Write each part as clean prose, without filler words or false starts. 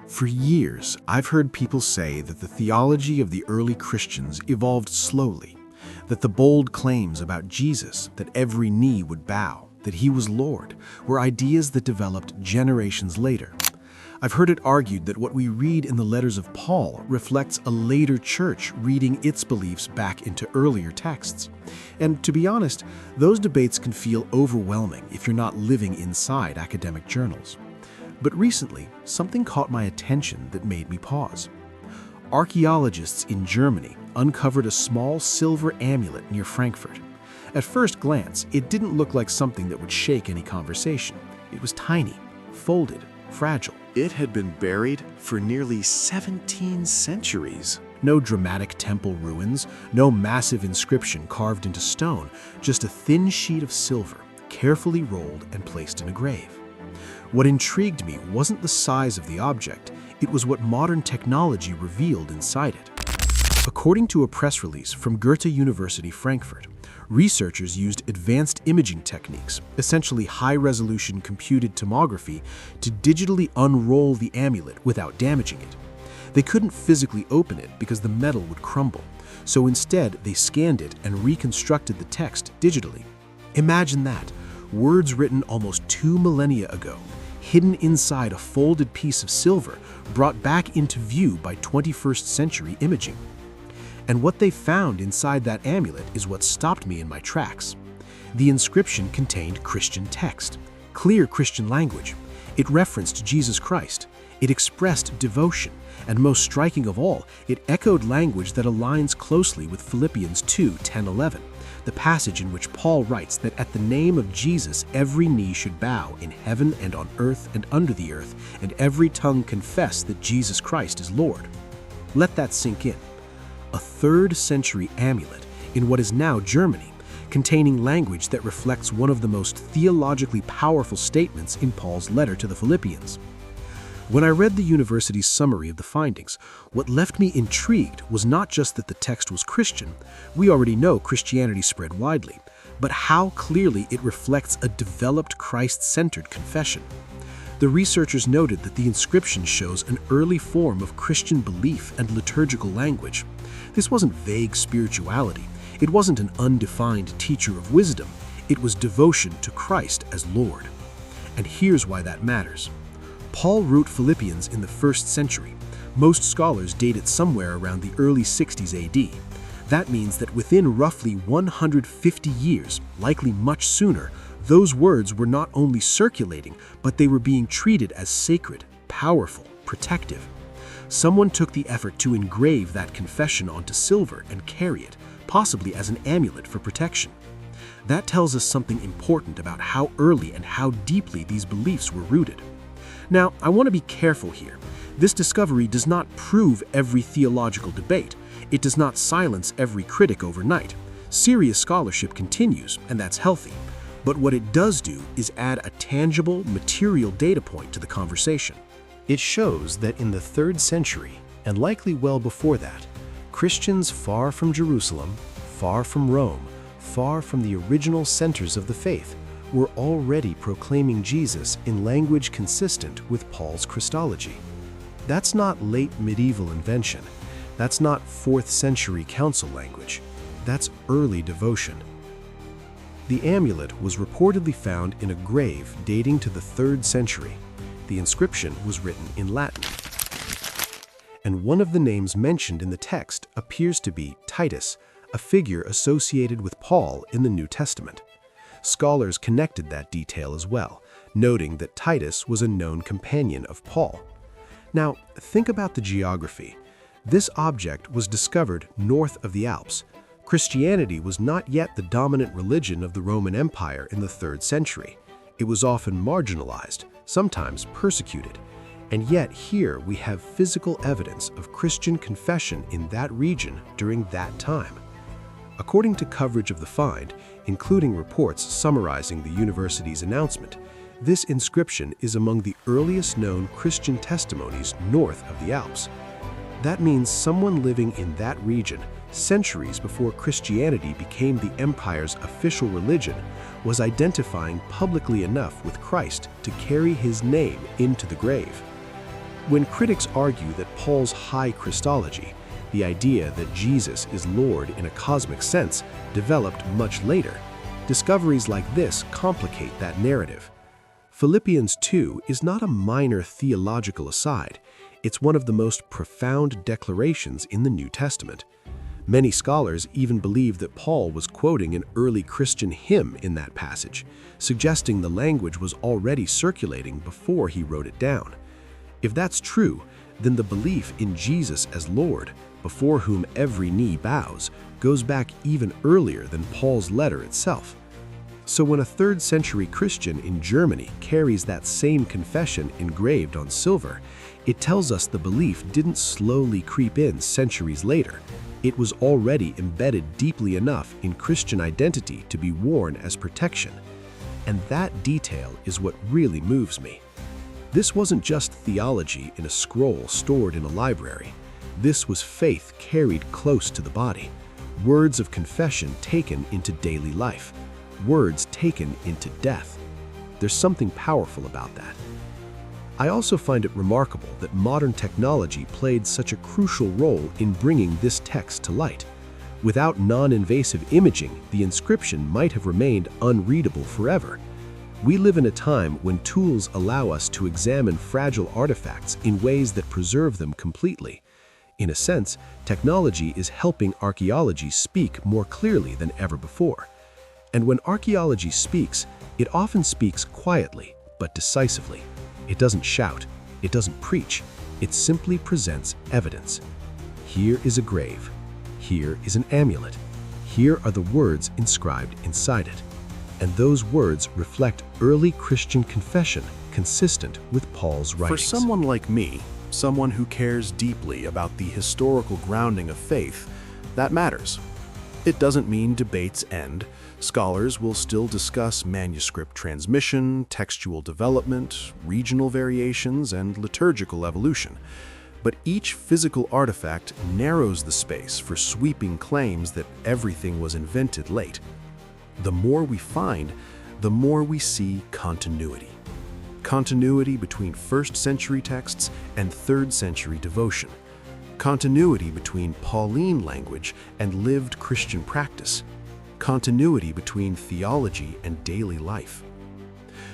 For years, I've heard people say that the theology of the early Christians evolved slowly, that the bold claims about Jesus, that every knee would bow, that he was Lord, were ideas that developed generations later. I've heard it argued that what we read in the letters of Paul reflects a later church reading its beliefs back into earlier texts. And to be honest, those debates can feel overwhelming if you're not living inside academic journals. But recently, something caught my attention that made me pause. Archaeologists in Germany uncovered a small silver amulet near Frankfurt. At first glance, it didn't look like something that would shake any conversation. It was tiny, folded, fragile. It had been buried for nearly 17 centuries. No dramatic temple ruins, no massive inscription carved into stone, just a thin sheet of silver, carefully rolled and placed in a grave. What intrigued me wasn't the size of the object, it was what modern technology revealed inside it. According to a press release from Goethe University Frankfurt, researchers used advanced imaging techniques, essentially high-resolution computed tomography, to digitally unroll the amulet without damaging it. They couldn't physically open it because the metal would crumble, so instead they scanned it and reconstructed the text digitally. Imagine that, words written almost 2 millennia ago, hidden inside a folded piece of silver, brought back into view by 21st century imaging. And what they found inside that amulet is what stopped me in my tracks. The inscription contained Christian text, clear Christian language. It referenced Jesus Christ. It expressed devotion, and most striking of all, it echoed language that aligns closely with Philippians 2:10-11, the passage in which Paul writes that at the name of Jesus every knee should bow in heaven and on earth and under the earth, and every tongue confess that Jesus Christ is Lord. Let that sink in. A 3rd century amulet in what is now Germany, containing language that reflects one of the most theologically powerful statements in Paul's letter to the Philippians. When I read the university's summary of the findings, what left me intrigued was not just that the text was Christian, we already know Christianity spread widely, but how clearly it reflects a developed Christ-centered confession. The researchers noted that the inscription shows an early form of Christian belief and liturgical language. This wasn't vague spirituality. It wasn't an undefined teacher of wisdom. It was devotion to Christ as Lord. And here's why that matters. Paul wrote Philippians in the 1st century. Most scholars date it somewhere around the early 60s AD. That means that within roughly 150 years, likely much sooner, those words were not only circulating, but they were being treated as sacred, powerful, protective. Someone took the effort to engrave that confession onto silver and carry it, possibly as an amulet for protection. That tells us something important about how early and how deeply these beliefs were rooted. Now, I want to be careful here. This discovery does not prove every theological debate. It does not silence every critic overnight. Serious scholarship continues, and that's healthy. But what it does do is add a tangible, material data point to the conversation. It shows that in the 3rd century, and likely well before that, Christians far from Jerusalem, far from Rome, far from the original centers of the faith, were already proclaiming Jesus in language consistent with Paul's Christology. That's not late medieval invention. That's not 4th century council language. That's early devotion. The amulet was reportedly found in a grave dating to the 3rd century. The inscription was written in Latin. And one of the names mentioned in the text appears to be Titus, a figure associated with Paul in the New Testament. Scholars connected that detail as well, noting that Titus was a known companion of Paul. Now, think about the geography. This object was discovered north of the Alps. Christianity was not yet the dominant religion of the Roman Empire in the 3rd century. It was often marginalized, sometimes persecuted. And yet here we have physical evidence of Christian confession in that region during that time. According to coverage of the find, including reports summarizing the university's announcement, this inscription is among the earliest known Christian testimonies north of the Alps. That means someone living in that region, centuries before Christianity became the empire's official religion, was identifying publicly enough with Christ to carry his name into the grave. When critics argue that Paul's high Christology, the idea that Jesus is Lord in a cosmic sense, developed much later, discoveries like this complicate that narrative. Philippians 2 is not a minor theological aside. It's one of the most profound declarations in the New Testament. Many scholars even believe that Paul was quoting an early Christian hymn in that passage, suggesting the language was already circulating before he wrote it down. If that's true, then the belief in Jesus as Lord, before whom every knee bows, goes back even earlier than Paul's letter itself. So when a 3rd century Christian in Germany carries that same confession engraved on silver, it tells us the belief didn't slowly creep in centuries later. It was already embedded deeply enough in Christian identity to be worn as protection. And that detail is what really moves me. This wasn't just theology in a scroll stored in a library. This was faith carried close to the body, words of confession taken into daily life, words taken into death. There's something powerful about that. I also find it remarkable that modern technology played such a crucial role in bringing this text to light. Without non-invasive imaging, the inscription might have remained unreadable forever. We live in a time when tools allow us to examine fragile artifacts in ways that preserve them completely. In a sense, technology is helping archaeology speak more clearly than ever before. And when archaeology speaks, it often speaks quietly, but decisively. It doesn't shout, it doesn't preach, it simply presents evidence. Here is a grave. Here is an amulet. Here are the words inscribed inside it. And those words reflect early Christian confession consistent with Paul's writings. For someone like me, someone who cares deeply about the historical grounding of faith, that matters. It doesn't mean debates end. Scholars will still discuss manuscript transmission, textual development, regional variations, and liturgical evolution. But each physical artifact narrows the space for sweeping claims that everything was invented late. The more we find, the more we see continuity. Continuity between 1st century texts and 3rd century devotion. Continuity between Pauline language and lived Christian practice. Continuity between theology and daily life.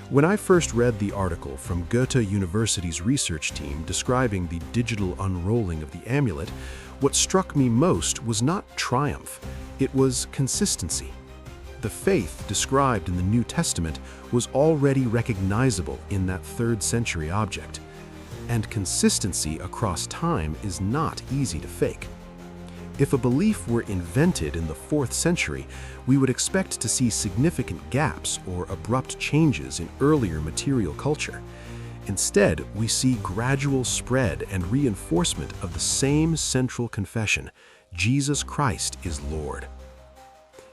When I first read the article from Goethe University's research team describing the digital unrolling of the amulet, what struck me most was not triumph, it was consistency. The faith described in the New Testament was already recognizable in that 3rd century object. And consistency across time is not easy to fake. If a belief were invented in the 4th century, we would expect to see significant gaps or abrupt changes in earlier material culture. Instead, we see gradual spread and reinforcement of the same central confession: Jesus Christ is Lord.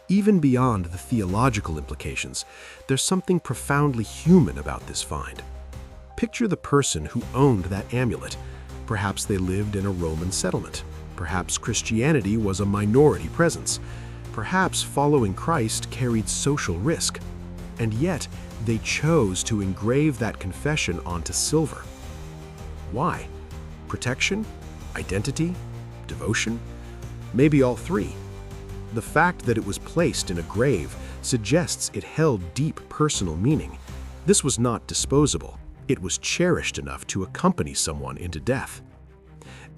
Even beyond the theological implications, there's something profoundly human about this find. Picture the person who owned that amulet. Perhaps they lived in a Roman settlement. Perhaps Christianity was a minority presence. Perhaps following Christ carried social risk. And yet, they chose to engrave that confession onto silver. Why? Protection? Identity? Devotion? Maybe all three. The fact that it was placed in a grave suggests it held deep personal meaning. This was not disposable. It was cherished enough to accompany someone into death.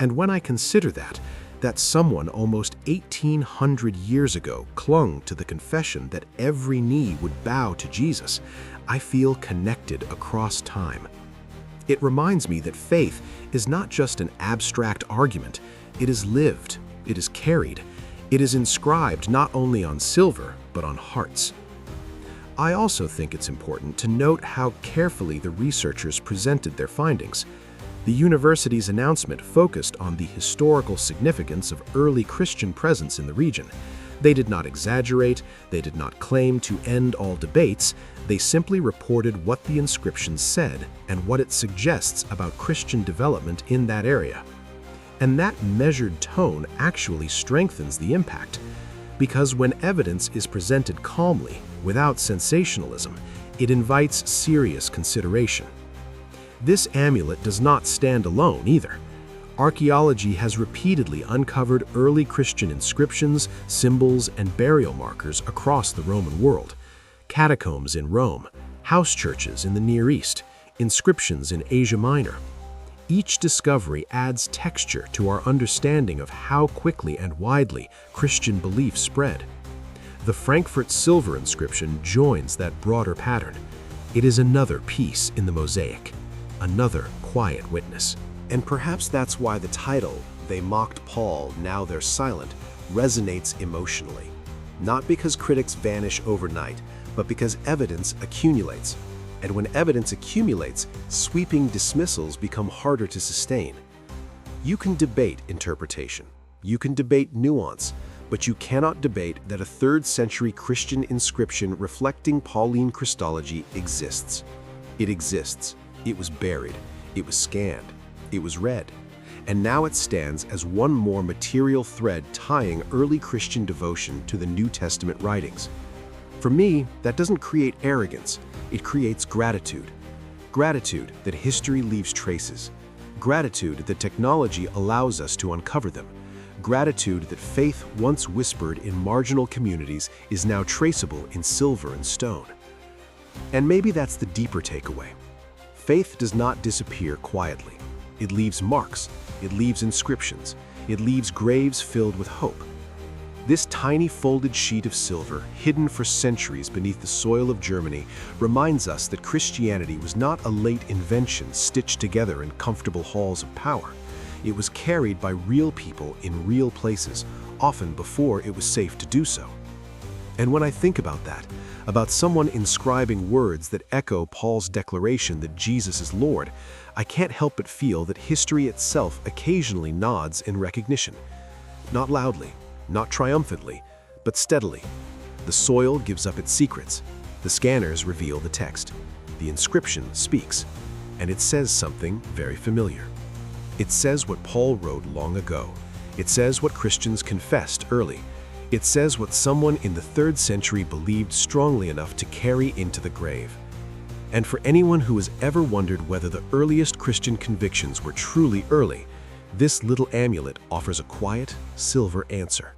And when I consider that someone almost 1,800 years ago clung to the confession that every knee would bow to Jesus, I feel connected across time. It reminds me that faith is not just an abstract argument. It is lived, it is carried, it is inscribed not only on silver, but on hearts. I also think it's important to note how carefully the researchers presented their findings. The university's announcement focused on the historical significance of early Christian presence in the region. They did not exaggerate, they did not claim to end all debates, they simply reported what the inscription said and what it suggests about Christian development in that area. And that measured tone actually strengthens the impact, because when evidence is presented calmly, without sensationalism, it invites serious consideration. This amulet does not stand alone either. Archaeology has repeatedly uncovered early Christian inscriptions, symbols, and burial markers across the Roman world. Catacombs in Rome, house churches in the Near East, inscriptions in Asia Minor. Each discovery adds texture to our understanding of how quickly and widely Christian belief spread. The Frankfurt silver inscription joins that broader pattern. It is another piece in the mosaic, another quiet witness. And perhaps that's why the title, "They Mocked Paul, Now They're Silent," resonates emotionally. Not because critics vanish overnight, but because evidence accumulates. And when evidence accumulates, sweeping dismissals become harder to sustain. You can debate interpretation, you can debate nuance, but you cannot debate that a 3rd century Christian inscription reflecting Pauline Christology exists. It exists. It was buried. It was scanned. It was read. And now it stands as one more material thread tying early Christian devotion to the New Testament writings. For me, that doesn't create arrogance. It creates gratitude. Gratitude that history leaves traces. Gratitude that technology allows us to uncover them. Gratitude that faith once whispered in marginal communities is now traceable in silver and stone. And maybe that's the deeper takeaway. Faith does not disappear quietly. It leaves marks, it leaves inscriptions, it leaves graves filled with hope. This tiny folded sheet of silver, hidden for centuries beneath the soil of Germany, reminds us that Christianity was not a late invention stitched together in comfortable halls of power. It was carried by real people in real places, often before it was safe to do so. And when I think about that, about someone inscribing words that echo Paul's declaration that Jesus is Lord, I can't help but feel that history itself occasionally nods in recognition. Not loudly, not triumphantly, but steadily. The soil gives up its secrets. The scanners reveal the text. The inscription speaks. And it says something very familiar. It says what Paul wrote long ago. It says what Christians confessed early. It says what someone in the 3rd century believed strongly enough to carry into the grave. And for anyone who has ever wondered whether the earliest Christian convictions were truly early, this little amulet offers a quiet, silver answer.